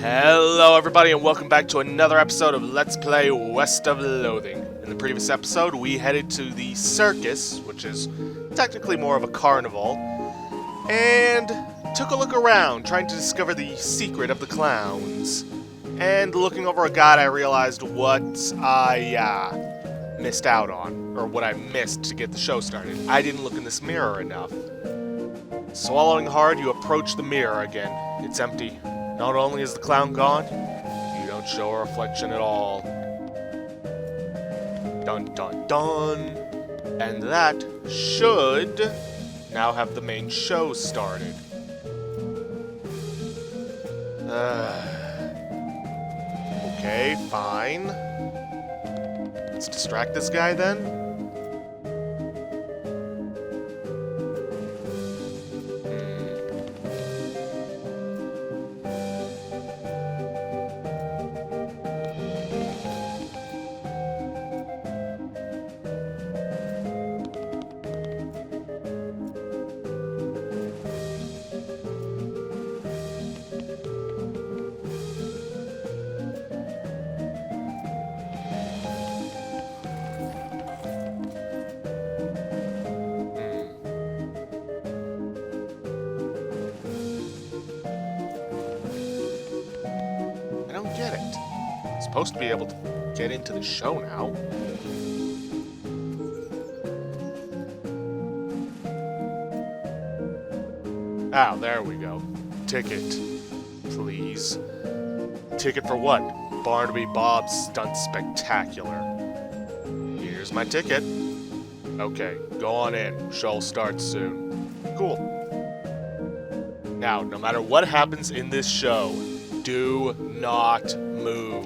Hello everybody and welcome back to another episode of Let's Play West of Loathing. In the previous episode we headed to the circus, which is technically more of a carnival, and took a look around trying to discover the secret of the clowns. And looking over a guide I realized what I missed out on, or what I missed to get the show started. I didn't look in this mirror enough. Swallowing hard, you approach the mirror again. It's empty. Not only is the clown gone, you don't show a reflection at all. Dun dun dun. And that should now have the main show started. Okay, fine. Let's distract this guy then. Get it. I'm supposed to be able to get into the show now. Ah, there we go. Ticket. Please. Ticket for what? Barnaby Bob's Stunt Spectacular. Here's my ticket. Okay, go on in. Show starts soon. Cool. Now, no matter what happens in this show, do not move.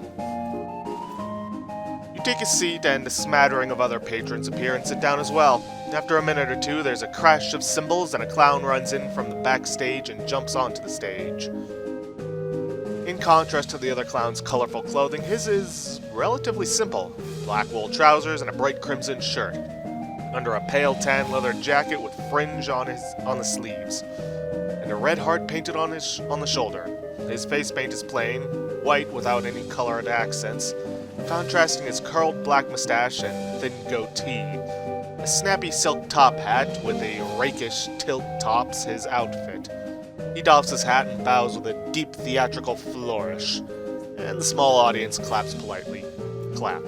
You take a seat and a smattering of other patrons appear and sit down as well. After a minute or two, there's a crash of cymbals and a clown runs in from the backstage and jumps onto the stage. In contrast to the other clown's colorful clothing, his is relatively simple. Black wool trousers and a bright crimson shirt. Under a pale tan leather jacket with fringe on the sleeves. And a red heart painted on the shoulder. His face paint is plain, white without any colored accents, contrasting his curled black mustache and thin goatee. A snappy silk top hat with a rakish tilt tops his outfit. He doffs his hat and bows with a deep theatrical flourish, and the small audience claps politely. Clap.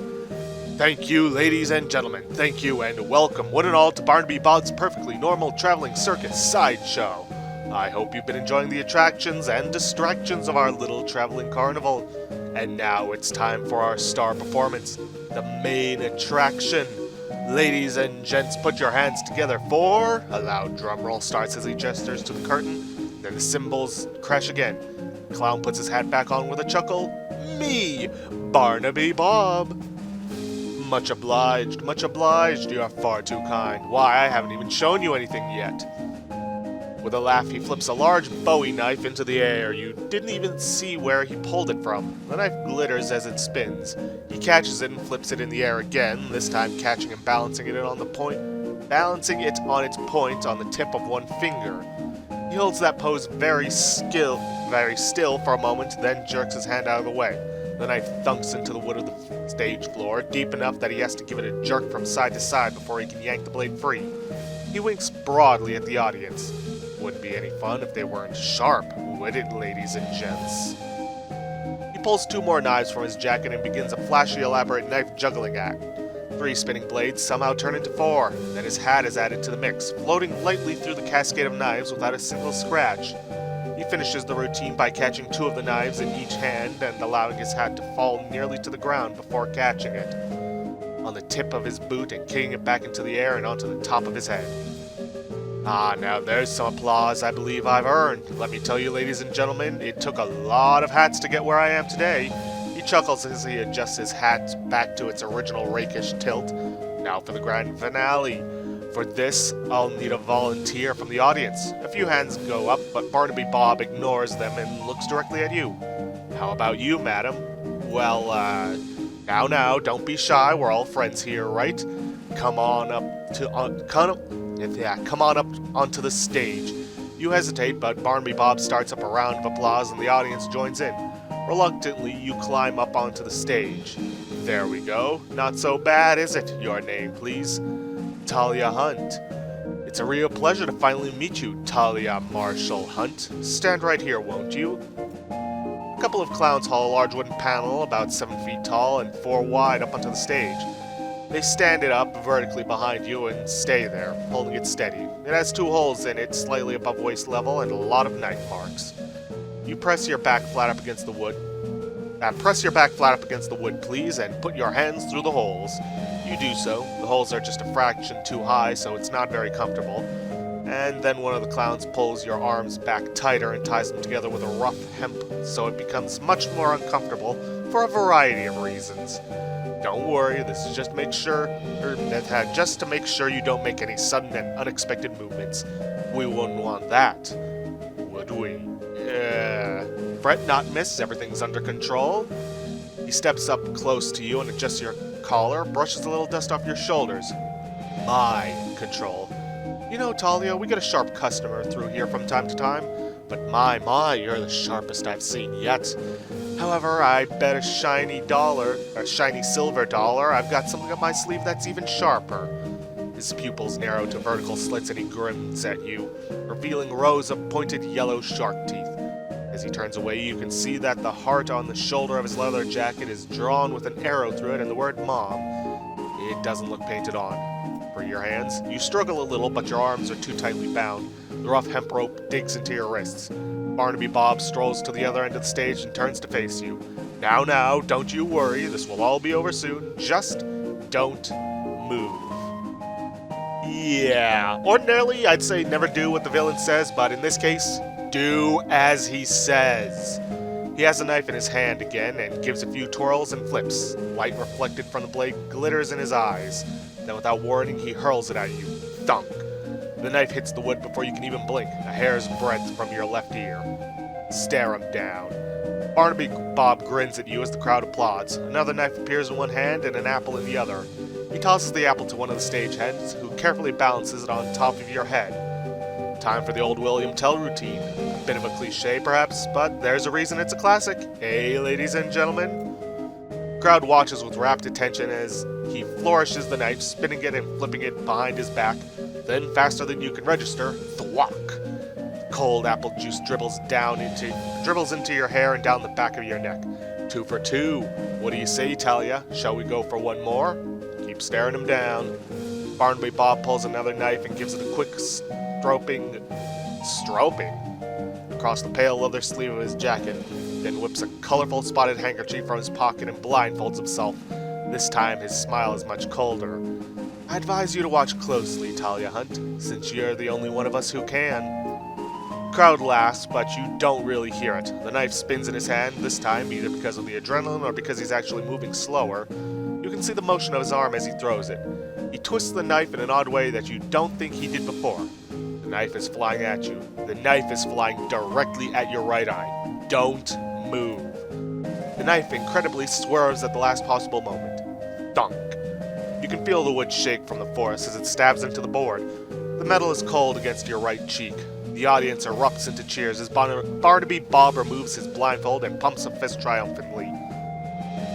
Thank you, ladies and gentlemen, thank you and welcome one and all to Barnaby Bob's perfectly normal traveling circus sideshow. I hope you've been enjoying the attractions and distractions of our little traveling carnival. And now it's time for our star performance, the main attraction. Ladies and gents, put your hands together for... A loud drum roll starts as he gestures to the curtain. Then the cymbals crash again. The clown puts his hat back on with a chuckle. Me, Barnaby Bob. Much obliged, you are far too kind. Why, I haven't even shown you anything yet. With a laugh, he flips a large Bowie knife into the air. You didn't even see where he pulled it from. The knife glitters as it spins. He catches it and flips it in the air again, this time catching and balancing it on its point on the tip of one finger. He holds that pose very still for a moment, then jerks his hand out of the way. The knife thunks into the wood of the stage floor, deep enough that he has to give it a jerk from side to side before he can yank the blade free. He winks broadly at the audience. Wouldn't be any fun if they weren't sharp, would it, ladies and gents? He pulls two more knives from his jacket and begins a flashy, elaborate knife juggling act. 3 spinning blades somehow turn into 4, then his hat is added to the mix, floating lightly through the cascade of knives without a single scratch. He finishes the routine by catching 2 of the knives in each hand and allowing his hat to fall nearly to the ground before catching it on the tip of his boot and kicking it back into the air and onto the top of his head. Ah, now there's some applause I believe I've earned. Let me tell you, ladies and gentlemen, it took a lot of hats to get where I am today. He chuckles as he adjusts his hat back to its original rakish tilt. Now for the grand finale. For this, I'll need a volunteer from the audience. A few hands go up, but Barnaby Bob ignores them and looks directly at you. How about you, madam? Well, now, don't be shy. We're all friends here, right? Come on up onto the stage. You hesitate, but Barnaby Bob starts up a round of applause and the audience joins in. Reluctantly, you climb up onto the stage. There we go. Not so bad, is it? Your name, please. Talia Hunt. It's a real pleasure to finally meet you, Talia Marshall Hunt. Stand right here, won't you? A couple of clowns haul a large wooden panel about 7 feet tall and 4 wide up onto the stage. They stand it up vertically behind you and stay there, holding it steady. It has 2 holes in it, slightly above waist level, and a lot of knife marks. You press your back flat up against the wood. Press your back flat up against the wood, please, and put your hands through the holes. You do so. The holes are just a fraction too high, so it's not very comfortable. And then one of the clowns pulls your arms back tighter and ties them together with a rough hemp, so it becomes much more uncomfortable for a variety of reasons. Don't worry, this is just to make sure you don't make any sudden and unexpected movements. We wouldn't want that, would we? Fret not, miss, everything's under control. He steps up close to you and adjusts your collar, brushes a little dust off your shoulders. My control. You know, Talia, we get a sharp customer through here from time to time, but my, you're the sharpest I've seen yet. However, I bet a shiny silver dollar, I've got something up my sleeve that's even sharper. His pupils narrow to vertical slits and he grins at you, revealing rows of pointed yellow shark teeth. As he turns away, you can see that the heart on the shoulder of his leather jacket is drawn with an arrow through it and the word Mom. It doesn't look painted on. For your hands, you struggle a little, but your arms are too tightly bound. The rough hemp rope digs into your wrists. Barnaby Bob strolls to the other end of the stage and turns to face you. Now, don't you worry, this will all be over soon. Just don't move. Yeah, ordinarily I'd say never do what the villain says, but in this case, do as he says. He has a knife in his hand again and gives a few twirls and flips. Light reflected from the blade glitters in his eyes. Then without warning, he hurls it at you. Thunk. The knife hits the wood before you can even blink, a hair's breadth from your left ear. Stare him down. Barnaby Bob grins at you as the crowd applauds. Another knife appears in one hand and an apple in the other. He tosses the apple to one of the stagehands, who carefully balances it on top of your head. Time for the old William Tell routine. A bit of a cliche, perhaps, but there's a reason it's a classic. Hey, ladies and gentlemen. The crowd watches with rapt attention as he flourishes the knife, spinning it and flipping it behind his back. Then, faster than you can register, thwack. Cold apple juice dribbles into your hair and down the back of your neck. 2 for 2. What do you say, Talia? Shall we go for one more? Keep staring him down. Barnaby Bob pulls another knife and gives it a quick stroping across the pale leather sleeve of his jacket, then whips a colorful spotted handkerchief from his pocket and blindfolds himself. This time his smile is much colder. I advise you to watch closely, Talia Hunt, since you're the only one of us who can. The crowd laughs, but you don't really hear it. The knife spins in his hand, this time either because of the adrenaline or because he's actually moving slower. You can see the motion of his arm as he throws it. He twists the knife in an odd way that you don't think he did before. The knife is flying at you. The knife is flying directly at your right eye. Don't move. The knife incredibly swerves at the last possible moment. Thunk. You can feel the wood shake from the force as it stabs into the board. The metal is cold against your right cheek. The audience erupts into cheers as Barnaby Bob removes his blindfold and pumps a fist triumphantly.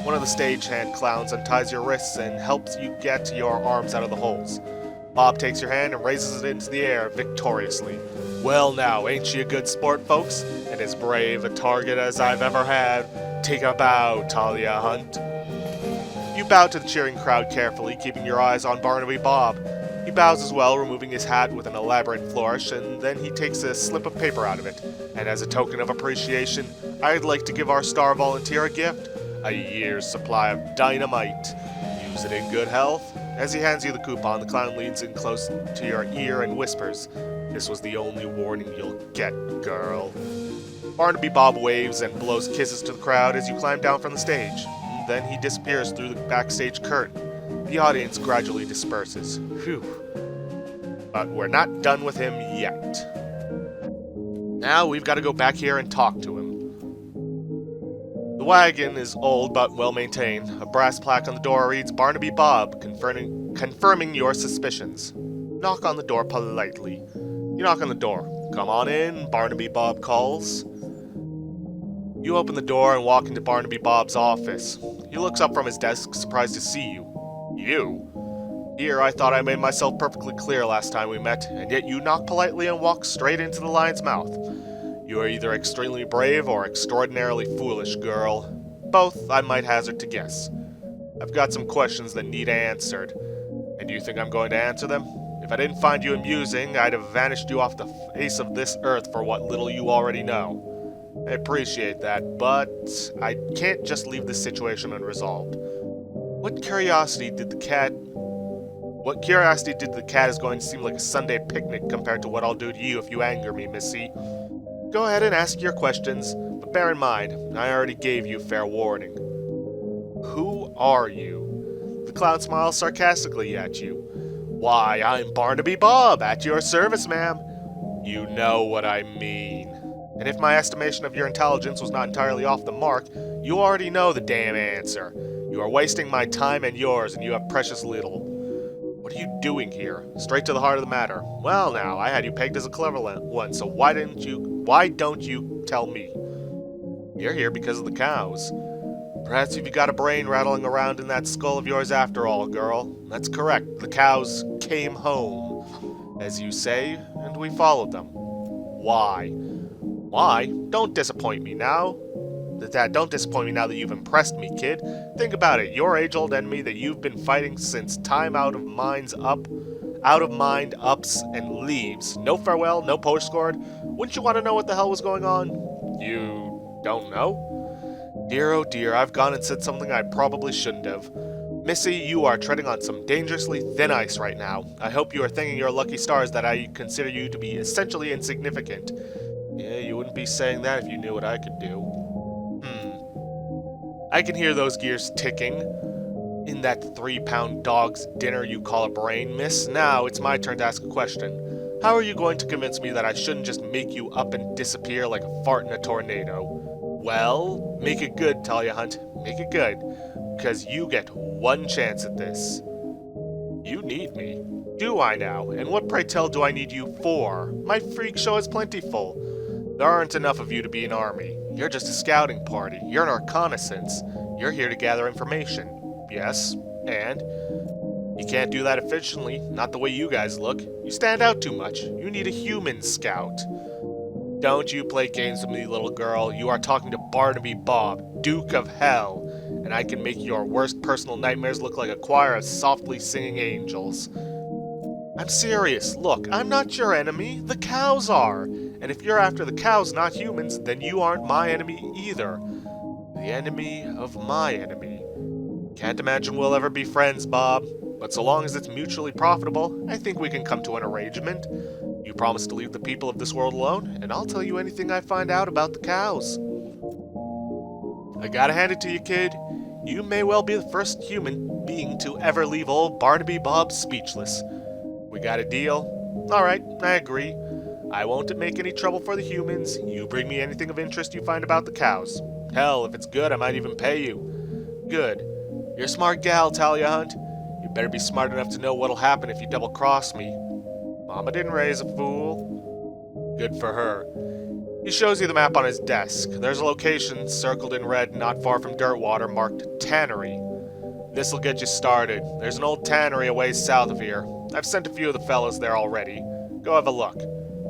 One of the stagehand clowns unties your wrists and helps you get your arms out of the holes. Bob takes your hand and raises it into the air victoriously. Well now, ain't she a good sport, folks? And as brave a target as I've ever had. Take a bow, Talia Hunt. You bow to the cheering crowd carefully, keeping your eyes on Barnaby Bob. He bows as well, removing his hat with an elaborate flourish, and then he takes a slip of paper out of it. And as a token of appreciation, I'd like to give our star volunteer a gift. A year's supply of dynamite. Use it in good health. As he hands you the coupon, the clown leans in close to your ear and whispers, "This was the only warning you'll get, girl." Barnaby Bob waves and blows kisses to the crowd as you climb down from the stage. Then he disappears through the backstage curtain. The audience gradually disperses. Phew. But we're not done with him yet. Now we've got to go back here and talk to him. The wagon is old but well maintained. A brass plaque on the door reads Barnaby Bob, confirming your suspicions. Knock on the door politely. You knock on the door. Come on in, Barnaby Bob calls. You open the door and walk into Barnaby Bob's office. He looks up from his desk, surprised to see you. You? Here, I thought I made myself perfectly clear last time we met, and yet you knock politely and walk straight into the lion's mouth. You are either extremely brave or extraordinarily foolish, girl. Both, I might hazard to guess. I've got some questions that need answered. And do you think I'm going to answer them? If I didn't find you amusing, I'd have vanished you off the face of this earth for what little you already know. I appreciate that, but I can't just leave this situation unresolved. What curiosity did the cat is going to seem like a Sunday picnic compared to what I'll do to you if you anger me, Missy? Go ahead and ask your questions, but bear in mind, I already gave you fair warning. Who are you? The clown smiles sarcastically at you. Why, I'm Barnaby Bob, at your service, ma'am. You know what I mean. And if my estimation of your intelligence was not entirely off the mark, you already know the damn answer. You are wasting my time and yours, and you have precious little. What are you doing here? Straight to the heart of the matter. Well now, I had you pegged as a clever one, so why don't you tell me? You're here because of the cows. Perhaps you've got a brain rattling around in that skull of yours after all, girl. That's correct. The cows came home, as you say, and we followed them. Why? Why? Don't disappoint me now. Don't disappoint me now that you've impressed me, kid. Think about it. Your age-old enemy that you've been fighting since time out of mind ups and leaves. No farewell, no postcard. Wouldn't you want to know what the hell was going on? You don't know? Dear, oh dear, I've gone and said something I probably shouldn't have. Missy, you are treading on some dangerously thin ice right now. I hope you are thanking your lucky stars that I consider you to be essentially insignificant. Yeah, you wouldn't be saying that if you knew what I could do. I can hear those gears ticking. In that 3-pound dog's dinner you call a brain, miss. Now it's my turn to ask a question. How are you going to convince me that I shouldn't just make you up and disappear like a fart in a tornado? Well, make it good, Talia Hunt. Make it good. Because you get one chance at this. You need me. Do I now? And what, pray tell, do I need you for? My freak show is plentiful. There aren't enough of you to be an army. You're just a scouting party. You're an reconnaissance. You're here to gather information. Yes, and? You can't do that efficiently, not the way you guys look. You stand out too much. You need a human scout. Don't you play games with me, little girl. You are talking to Barnaby Bob, Duke of Hell, and I can make your worst personal nightmares look like a choir of softly singing angels. I'm serious. Look, I'm not your enemy. The cows are. And if you're after the cows, not humans, then you aren't my enemy either. The enemy of my enemy. Can't imagine we'll ever be friends, Bob. But so long as it's mutually profitable, I think we can come to an arrangement. You promise to leave the people of this world alone, and I'll tell you anything I find out about the cows. I gotta hand it to you, kid. You may well be the first human being to ever leave old Barnaby Bob speechless. We got a deal? Alright, I agree. I won't make any trouble for the humans. You bring me anything of interest you find about the cows. Hell, if it's good, I might even pay you. Good. You're a smart gal, Talia Hunt. You better be smart enough to know what'll happen if you double-cross me. Mama didn't raise a fool. Good for her. He shows you the map on his desk. There's a location circled in red not far from Dirtwater marked Tannery. This'll get you started. There's an old tannery a ways south of here. I've sent a few of the fellows there already. Go have a look.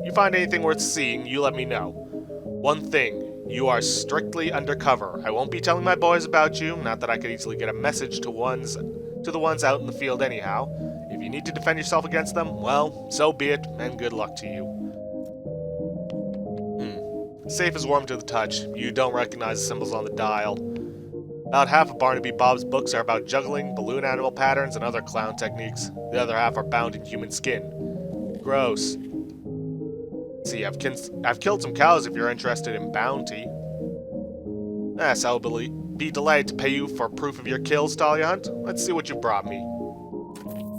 You find anything worth seeing, you let me know. One thing, you are strictly undercover. I won't be telling my boys about you, not that I could easily get a message to the ones out in the field anyhow. If you need to defend yourself against them, well, so be it, and good luck to you. Safe is warm to the touch. You don't recognize the symbols on the dial. About half of Barnaby Bob's books are about juggling, balloon animal patterns, and other clown techniques. The other half are bound in human skin. Gross. See, I've killed some cows if you're interested in bounty. Yes, I'll be delighted to pay you for proof of your kills, Talia Hunt. Let's see what you brought me.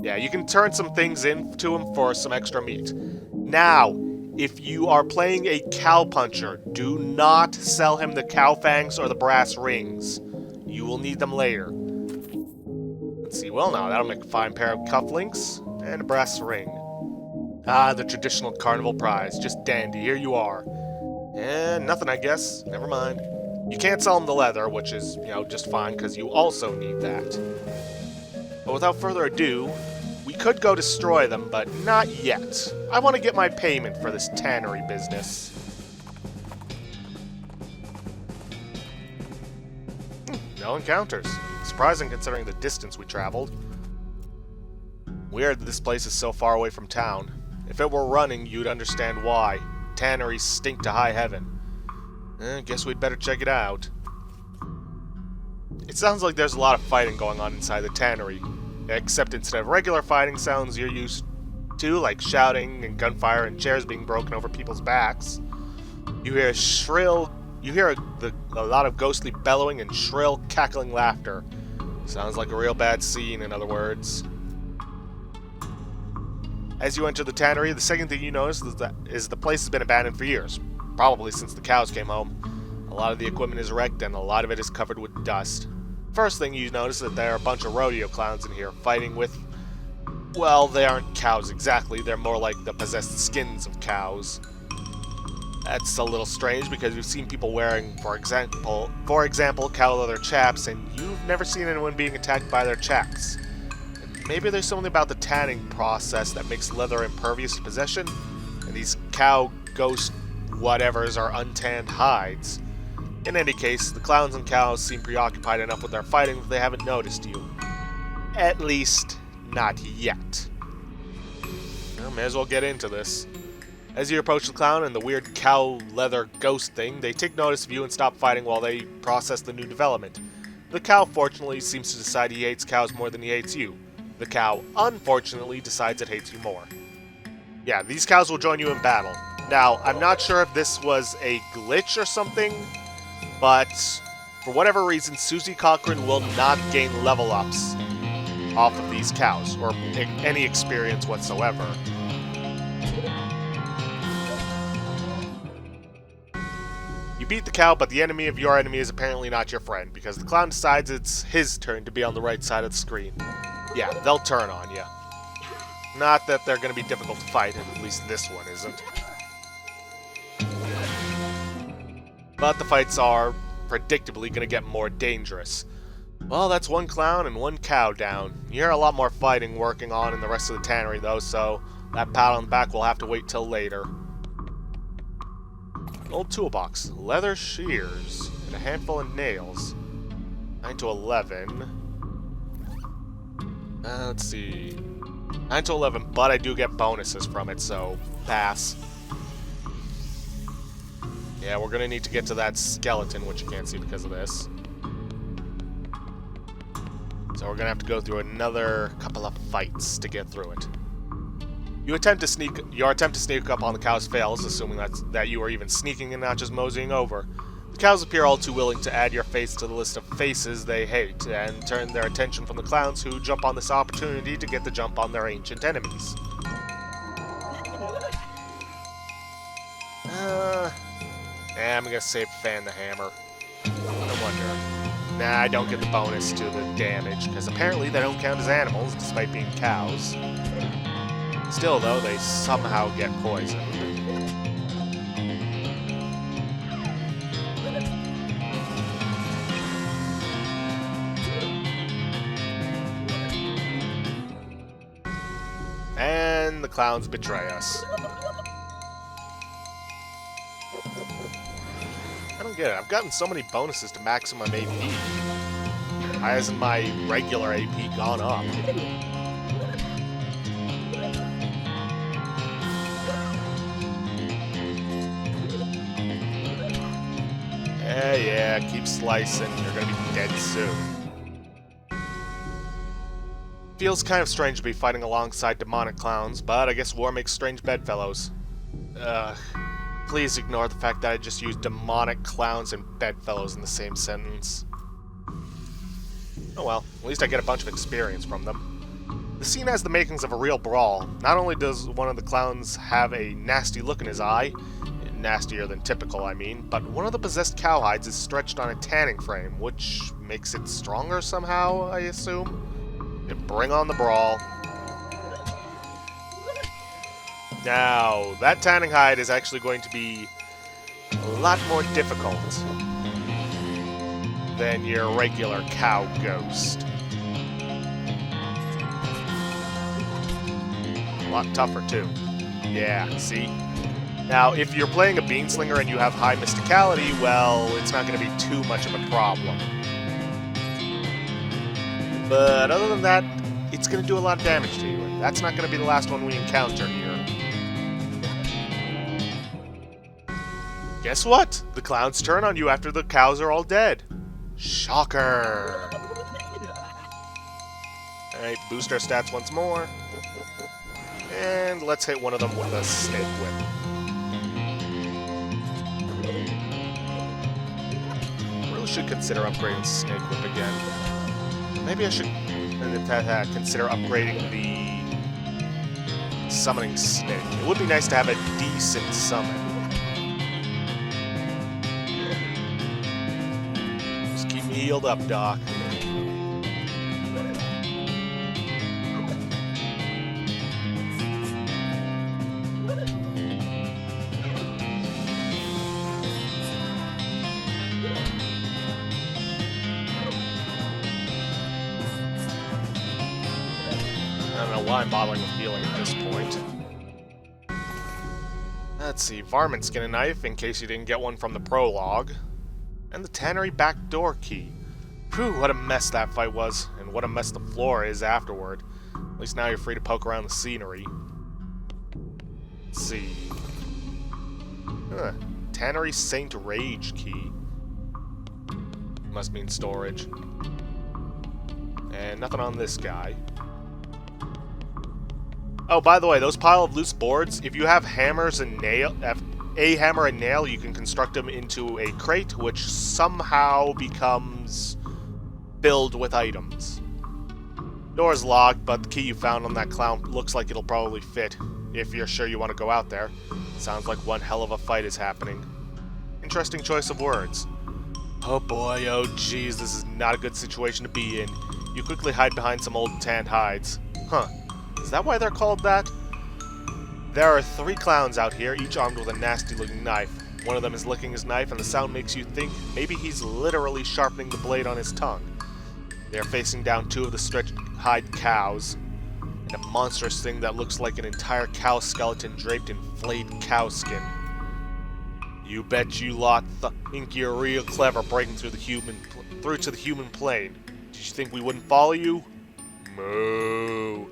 Yeah, you can turn some things into him for some extra meat. Now, if you are playing a cowpuncher, do not sell him the cow fangs or the brass rings. You will need them later. Let's see, well now, that'll make a fine pair of cufflinks and a brass ring. Ah, the traditional carnival prize. Just dandy. Here you are. And nothing, I guess. Never mind. You can't sell them the leather, which is, just fine, because you also need that. But without further ado, we could go destroy them, but not yet. I want to get my payment for this tannery business. No encounters. Surprising considering the distance we traveled. Weird that this place is so far away from town. If it were running, you'd understand why. Tanneries stink to high heaven. Guess we'd better check it out. It sounds like there's a lot of fighting going on inside the tannery. Except instead of regular fighting sounds you're used to, like shouting and gunfire and chairs being broken over people's backs, you hear a lot of ghostly bellowing and shrill, cackling laughter. Sounds like a real bad scene, in other words. As you enter the tannery, the second thing you notice is the place has been abandoned for years. Probably since the cows came home. A lot of the equipment is wrecked and a lot of it is covered with dust. First thing you notice is that there are a bunch of rodeo clowns in here fighting with... Well, they aren't cows exactly, they're more like the possessed skins of cows. That's a little strange because you've seen people wearing, for example, cow leather chaps, and you've never seen anyone being attacked by their chaps. And maybe there's something about the tanning process that makes leather impervious to possession, and these cow ghost whatevers are untanned hides. In any case, the clowns and cows seem preoccupied enough with their fighting that they haven't noticed you. At least, not yet. Well, may as well get into this. As you approach the clown and the weird cow leather ghost thing, they take notice of you and stop fighting while they process the new development. The cow, fortunately, seems to decide he hates cows more than he hates you. The cow, unfortunately, decides it hates you more. Yeah, these cows will join you in battle. Now, I'm not sure if this was a glitch or something, but for whatever reason, Susie Cochran will not gain level ups off of these cows, or any experience whatsoever. You beat the cow, but the enemy of your enemy is apparently not your friend, because the clown decides it's his turn to be on the right side of the screen. Yeah, they'll turn on you. Not that they're going to be difficult to fight, and at least this one isn't. But the fights are predictably going to get more dangerous. Well, that's one clown and one cow down. You hear a lot more fighting working on in the rest of the tannery, though, so that pat on the back will have to wait till later. Old toolbox, leather shears, and a handful of nails. 9 to 11. Let's see. 9 to 11, but I do get bonuses from it, so pass. Yeah, we're gonna need to get to that skeleton, which you can't see because of this. So we're gonna have to go through another couple of fights to get through it. Your attempt to sneak up on the cows fails, assuming that you are even sneaking and not just moseying over. The cows appear all too willing to add your face to the list of faces they hate, and turn their attention from the clowns who jump on this opportunity to get the jump on their ancient enemies. I'm gonna save Fan the Hammer. No wonder. Nah, I don't get the bonus to the damage, because apparently they don't count as animals, despite being cows. Still, though, they somehow get poisoned. And the clowns betray us. I don't get it. I've gotten so many bonuses to maximum AP. Why hasn't my regular AP gone up? Yeah, keep slicing. You're gonna be dead soon. Feels kind of strange to be fighting alongside demonic clowns, but I guess war makes strange bedfellows. Please ignore the fact that I just used demonic clowns and bedfellows in the same sentence. Oh well, at least I get a bunch of experience from them. The scene has the makings of a real brawl. Not only does one of the clowns have a nasty look in his eye, nastier than typical, I mean, but one of the possessed cowhides is stretched on a tanning frame, which makes it stronger somehow, I assume? And bring on the brawl. Now, that tanning hide is actually going to be a lot more difficult. than your regular cow ghost. A lot tougher, too. Yeah, see? Now, if you're playing a Beanslinger and you have high mysticality, well, it's not going to be too much of a problem. But other than that, it's going to do a lot of damage to you, and that's not going to be the last one we encounter here. Guess what? The clowns turn on you after the cows are all dead. Shocker! Alright, boost our stats once more. And let's hit one of them with a snake whip. Really should consider upgrading snake whip again. Maybe I should consider upgrading the summoning snake. It would be nice to have a decent summon. Just keep me healed up, Doc. I don't know why I'm bothering with healing at this point. Let's see, varmint skin and knife, in case you didn't get one from the prologue. And the tannery backdoor key. Whew, what a mess that fight was, and what a mess the floor is afterward. At least now you're free to poke around the scenery. Let's see. Tannery Saint Rage key. Must mean storage. And nothing on this guy. Oh, by the way, those pile of loose boards, if you have hammers and a hammer and nail, you can construct them into a crate, which somehow becomes filled with items. Door's locked, but the key you found on that clown looks like it'll probably fit, if you're sure you want to go out there. Sounds like one hell of a fight is happening. Interesting choice of words. Oh boy, oh geez, this is not a good situation to be in. You quickly hide behind some old tanned hides. Huh. Is that why they're called that? There are 3 clowns out here, each armed with a nasty-looking knife. One of them is licking his knife, and the sound makes you think maybe he's literally sharpening the blade on his tongue. They are facing down 2 of the stretched hide cows, and a monstrous thing that looks like an entire cow skeleton draped in flayed cow skin. You bet you lot think you're real clever breaking through to the human plane. Did you think we wouldn't follow you? Moo.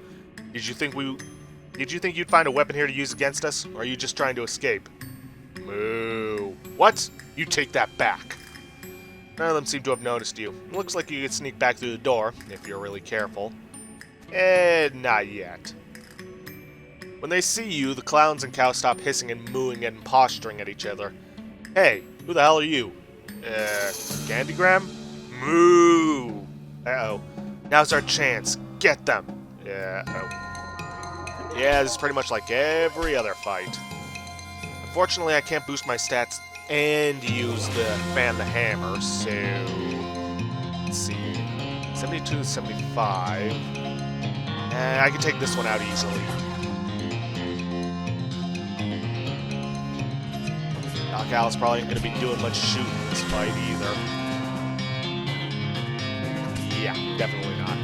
Did you think you'd find a weapon here to use against us, or are you just trying to escape? Moo. What? You take that back. None of them seem to have noticed you. It looks like you could sneak back through the door, if you're really careful. Not yet. When they see you, the clowns and cows stop hissing and mooing and posturing at each other. Hey, who the hell are you? Candygram? Moo! Uh-oh. Now's our chance. Get them! Yeah, this is pretty much like every other fight. Unfortunately, I can't boost my stats and use the fan the hammer, so... Let's see... 72 to 75... I can take this one out easily. Doc Al's probably ain't gonna be doing much shooting in this fight either. Yeah, definitely not.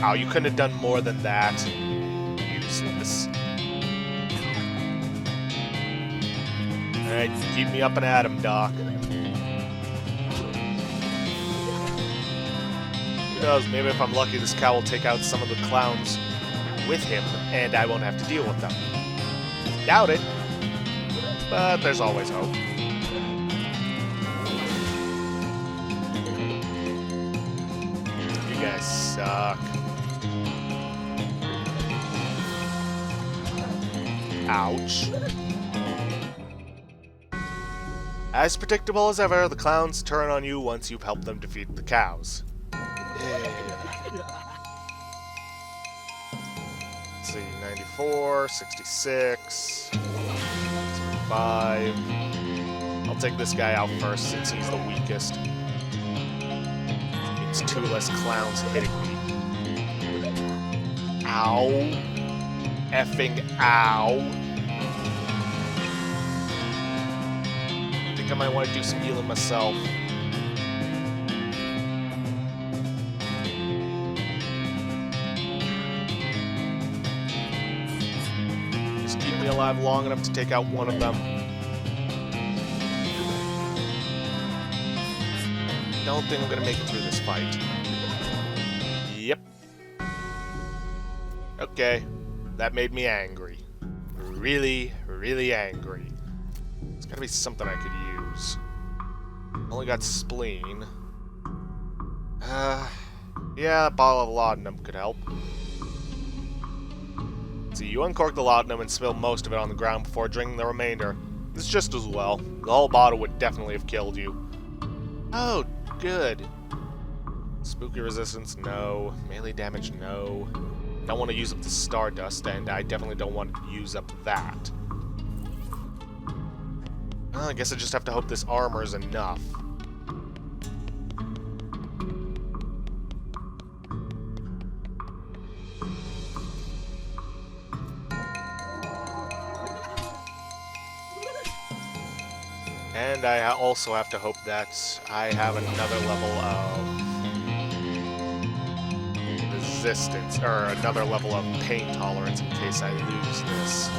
Oh, you couldn't have done more than that. Useless. Alright, keep me up and at him, Doc. Who knows, maybe if I'm lucky, this cow will take out some of the clowns with him, and I won't have to deal with them. Doubt it. But there's always hope. You guys suck. Ouch. As predictable as ever, the clowns turn on you once you've helped them defeat the cows. Let's see, 94, 66, 65. I'll take this guy out first since he's the weakest. Means 2 less clowns hitting me. Ow. Effing ow. I think I might want to do some healing myself. alive long enough to take out one of them. Don't think I'm gonna make it through this fight. Yep. Okay, that made me angry. Really, really angry. It's gotta be something I could use. Only got spleen. Yeah, a bottle of laudanum could help. See, you uncork the laudanum and spill most of it on the ground before drinking the remainder. It's just as well. The whole bottle would definitely have killed you. Oh, good. Spooky resistance, no. Melee damage, no. Don't want to use up the Stardust, and I definitely don't want to use up that. Well, I guess I just have to hope this armor is enough. And I also have to hope that I have another level of resistance, or another level of pain tolerance in case I lose this.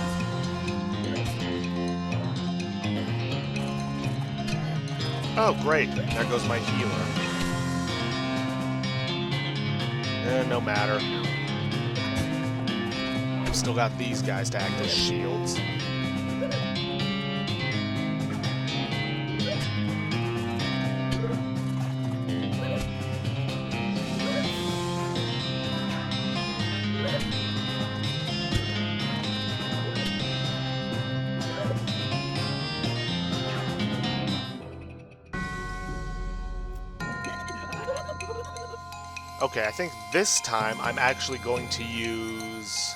Oh, great. There goes my healer. No matter. I've still got these guys to act as shields. Okay, I think this time I'm actually going to use...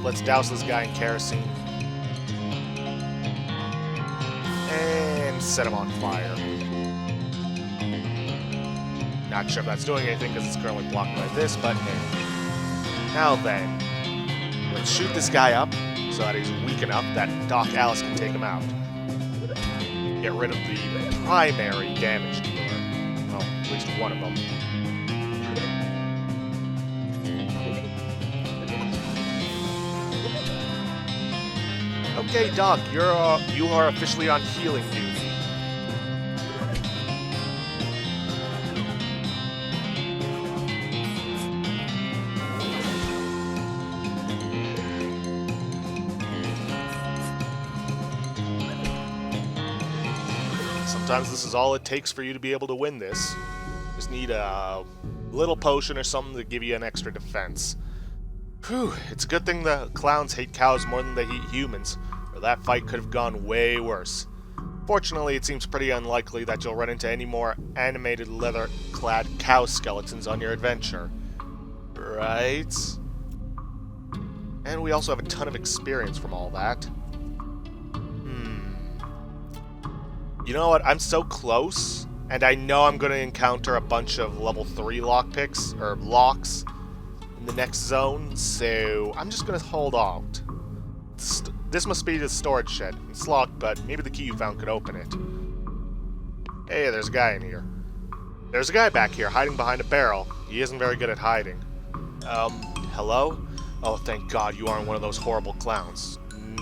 let's douse this guy in kerosene. And set him on fire. Not sure if that's doing anything because it's currently blocked by this, but hey. Now then, let's shoot this guy up so that he's weak enough that Doc Alice can take him out. Get rid of the primary damage dealer. Well, at least one of them. Okay, Doc, you are officially on healing duty. Sometimes this is all it takes for you to be able to win this. Just need a little potion or something to give you an extra defense. Whew, it's a good thing the clowns hate cows more than they hate humans, or that fight could have gone way worse. Fortunately, it seems pretty unlikely that you'll run into any more animated leather-clad cow skeletons on your adventure. Right? And we also have a ton of experience from all that. You know what? I'm so close, and I know I'm going to encounter a bunch of level 3 lockpicks, or locks, in the next zone, so I'm just going to hold out. This must be the storage shed. It's locked, but maybe the key you found could open it. Hey, there's a guy in here. There's a guy back here, hiding behind a barrel. He isn't very good at hiding. Hello? Oh, thank God you aren't one of those horrible clowns.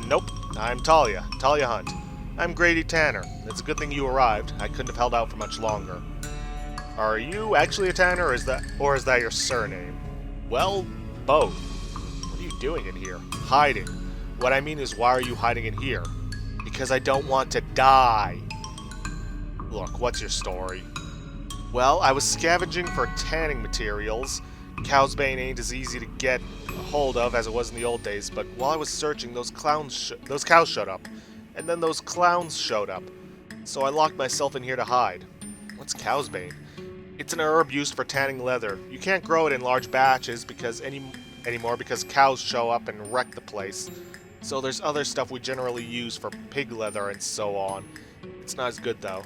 Nope, I'm Talia Hunt. I'm Grady Tanner. It's a good thing you arrived. I couldn't have held out for much longer. Are you actually a Tanner, or is that your surname? Well, both. What are you doing in here? Hiding. What I mean is, why are you hiding in here? Because I don't want to die. Look, what's your story? Well, I was scavenging for tanning materials. Cow's Bane ain't as easy to get a hold of as it was in the old days, but while I was searching, those cows showed up. And then those clowns showed up. So I locked myself in here to hide. What's Cow's Bane? It's an herb used for tanning leather. You can't grow it in large batches anymore because cows show up and wreck the place. So there's other stuff we generally use for pig leather and so on. It's not as good though.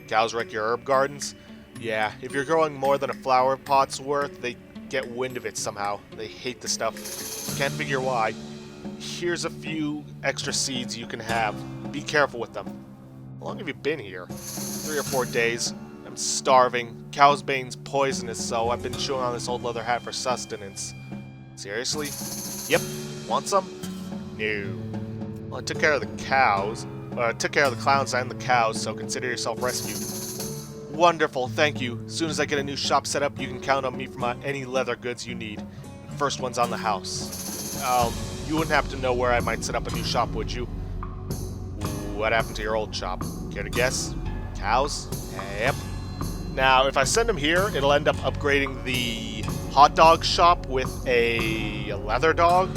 Cows wreck your herb gardens? Yeah, if you're growing more than a flower pot's worth, they get wind of it somehow. They hate the stuff. Can't figure why. Here's a few extra seeds you can have. Be careful with them. How long have you been here? 3 or 4 days. I'm starving. Cow's Bane's poisonous, so I've been chewing on this old leather hat for sustenance. Seriously? Yep. Want some? No. Well, I took care of the cows. Took care of the clowns and the cows, so consider yourself rescued. Wonderful, thank you. As soon as I get a new shop set up, you can count on me for any leather goods you need. The first one's on the house. You wouldn't happen to know where I might set up a new shop, would you? What happened to your old shop? Care to guess? Cows? Yep. Now, if I send them here, it'll end up upgrading the hot dog shop with a leather dog,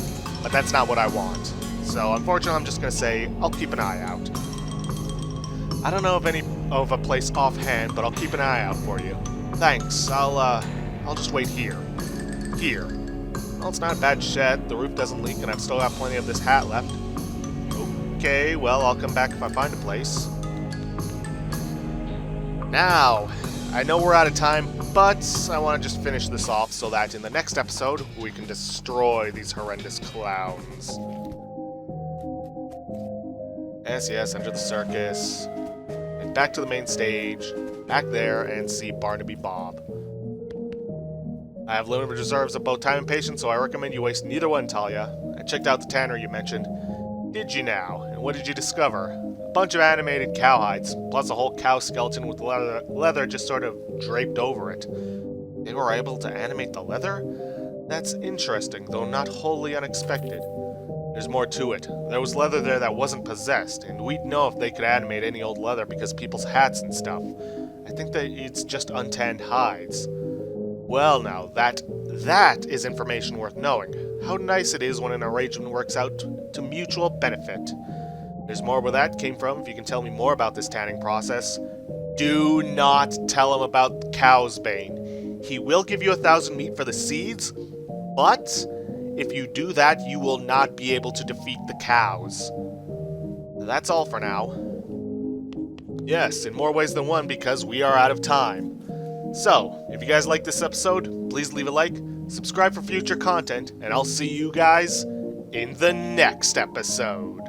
but that's not what I want. So, unfortunately, I'm just gonna say, I'll keep an eye out. I don't know of a place offhand, but I'll keep an eye out for you. Thanks, I'll just wait here. Here. Well, it's not a bad shed, the roof doesn't leak, and I've still got plenty of this hat left. Okay, well, I'll come back if I find a place. Now, I know we're out of time, but I want to just finish this off so that in the next episode, we can destroy these horrendous clowns. Yes, enter the circus. And back to the main stage, back there, and see Barnaby Bob. I have limited reserves of both time and patience, so I recommend you waste neither one, Talia. I checked out the tannery you mentioned. Did you now? And what did you discover? A bunch of animated cowhides, plus a whole cow skeleton with leather just sort of draped over it. They were able to animate the leather? That's interesting, though not wholly unexpected. There's more to it. There was leather there that wasn't possessed, and we'd know if they could animate any old leather because people's hats and stuff. I think that it's just untanned hides. Well now, that is information worth knowing. How nice it is when an arrangement works out to mutual benefit. There's more where that came from if you can tell me more about this tanning process. Do not tell him about Cow's Bane. He will give you 1,000 meat for the seeds, but if you do that, you will not be able to defeat the cows. That's all for now. Yes, in more ways than one because we are out of time. So, if you guys like this episode, please leave a like, subscribe for future content, and I'll see you guys in the next episode.